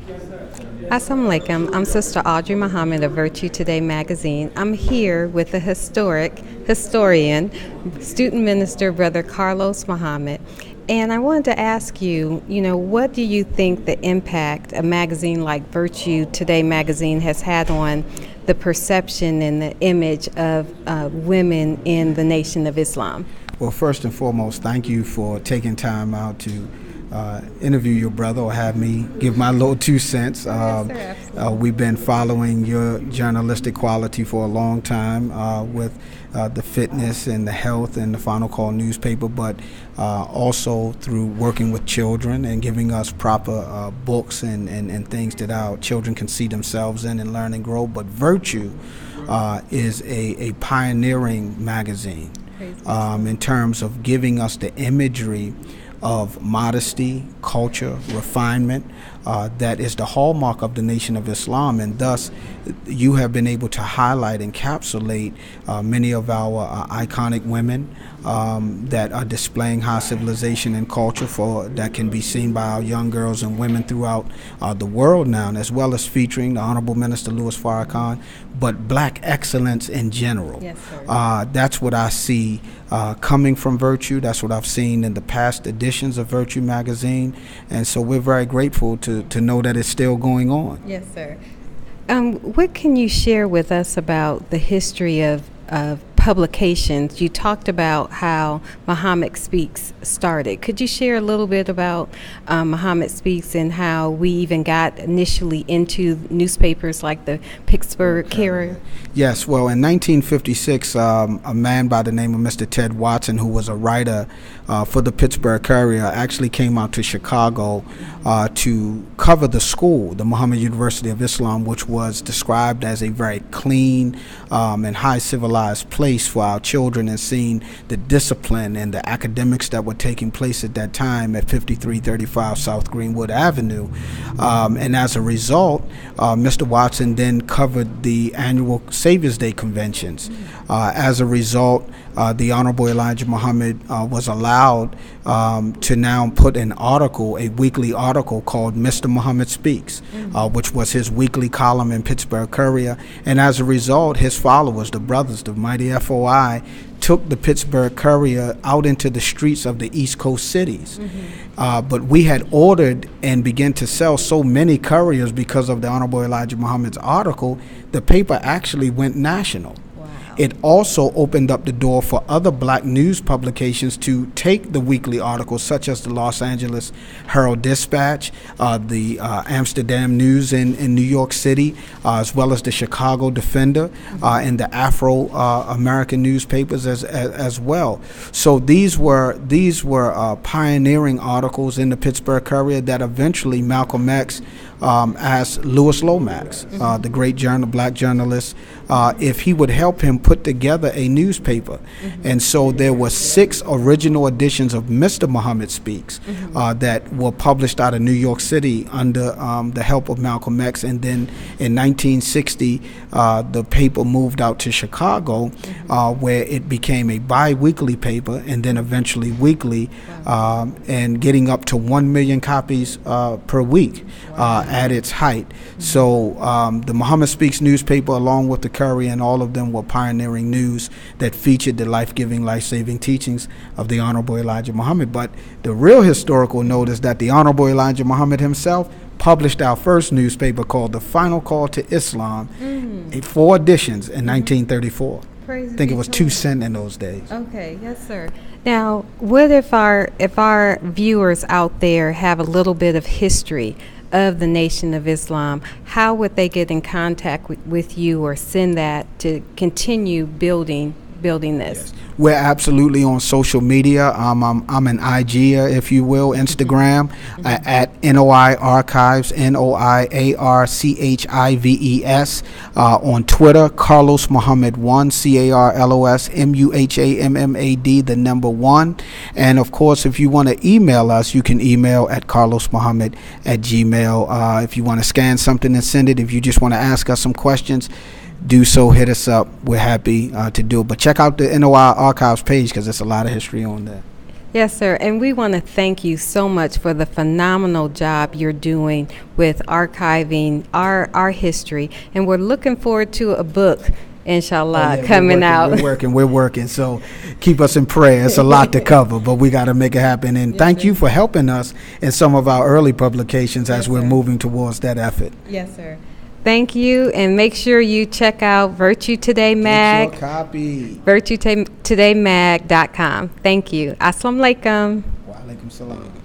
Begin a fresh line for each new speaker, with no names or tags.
Assalamu alaikum. I'm Sister Audrey Muhammad of Virtue Today magazine. I'm here with the historian, student minister, Brother Carlos Muhammad. And I wanted to ask you, what do you think the impact a magazine like Virtue Today magazine has had on the perception and the image of women in the Nation of Islam?
Well, first and foremost, thank you for taking time out to interview your brother or have me give my little 2 cents. We've been following your journalistic quality for a long time with the fitness and the health and the Final Call newspaper, but also through working with children and giving us proper books and things that our children can see themselves in and learn and grow. But Virtue is a pioneering magazine in terms of giving us the imagery of modesty, culture, refinement, that is the hallmark of the Nation of Islam, and thus you have been able to highlight, encapsulate many of our iconic women that are displaying high civilization and culture that can be seen by our young girls and women throughout the world now, and as well as featuring the Honorable Minister Louis Farrakhan, but black excellence in general.
Yes, sir.
That's what I see coming from Virtue. That's what I've seen in the past editions of Virtue magazine, and so we're very grateful to know that it's still going on.
Yes, sir. What can you share with us about the history of publications? You talked about how Muhammad Speaks started. Could you share a little bit about Muhammad Speaks and how we even got initially into newspapers like the Pittsburgh Courier?
Yes, well, in 1956, a man by the name of Mr. Ted Watson, who was a writer for the Pittsburgh Courier, actually came out to Chicago to cover the school, the Muhammad University of Islam, which was described as a very clean and high civilized place for our children, and seeing the discipline and the academics that were taking place at that time at 5335 South Greenwood Avenue. And as a result, Mr. Watson then covered the annual Savior's Day conventions. As a result, the Honorable Elijah Muhammad was allowed to now put an article, a weekly article called Mr. Muhammad Speaks, which was his weekly column in Pittsburgh Courier. And as a result, his followers, the brothers, the mighty N.O.I, took the Pittsburgh Courier out into the streets of the East Coast cities. But we had ordered and began to sell so many couriers because of the Honorable Elijah Muhammad's article, the paper actually went national. It also opened up the door for other black news publications to take the weekly articles, such as the Los Angeles Herald Dispatch, the Amsterdam News in New York City, as well as the Chicago Defender, and the Afro-American newspapers as well. So these were pioneering articles in the Pittsburgh Courier that eventually Malcolm X asked Louis Lomax, the great black journalist, if he would help him put together a newspaper. And so there were 6 original editions of Mr. Muhammad Speaks that were published out of New York City under the help of Malcolm X. And then in 1960, the paper moved out to Chicago, where it became a bi-weekly paper and then eventually weekly, and getting up to 1 million copies per week at its height. So the Muhammad Speaks newspaper, along with the Courier, and all of them were pioneering news that featured the life-giving, life-saving teachings of the Honorable Elijah Muhammad. But the real historical note is that the Honorable Elijah Muhammad himself published our first newspaper called The Final Call to Islam, 4 editions in 1934. I think it was 2 cents in those days.
Okay, yes, sir. Now, what if our viewers out there have a little bit of history of the Nation of Islam? How would they get in contact with you or send that to continue building this?
Yes. We're absolutely on social media. I'm an IGer, if you will, Instagram, at N.O.I Archives, NOIARCHIVES. On Twitter, Carlos Muhammad 1, CARLOS MUHAMMAD, the number 1. And of course, if you want to email us, you can email at carlosmuhammad@gmail. If you want to scan something and send it, if you just want to ask us some questions, do so, hit us up. We're happy to do it. But check out the N.O.I Archives page, because there's a lot of history on there.
Yes, sir. And we want to thank you so much for the phenomenal job you're doing with archiving our history. And we're looking forward to a book, inshallah, coming out.
We're working. So keep us in prayer. It's a lot to cover, but we got to make it happen. And thank you for helping us in some of our early publications as we're moving towards that effort.
Yes, sir. Thank you, and make sure you check out Virtue Today Mag.
Get your copy.
VirtueTodayMag.com. Thank you. Assalamu alaikum.
Wa alaikum salam.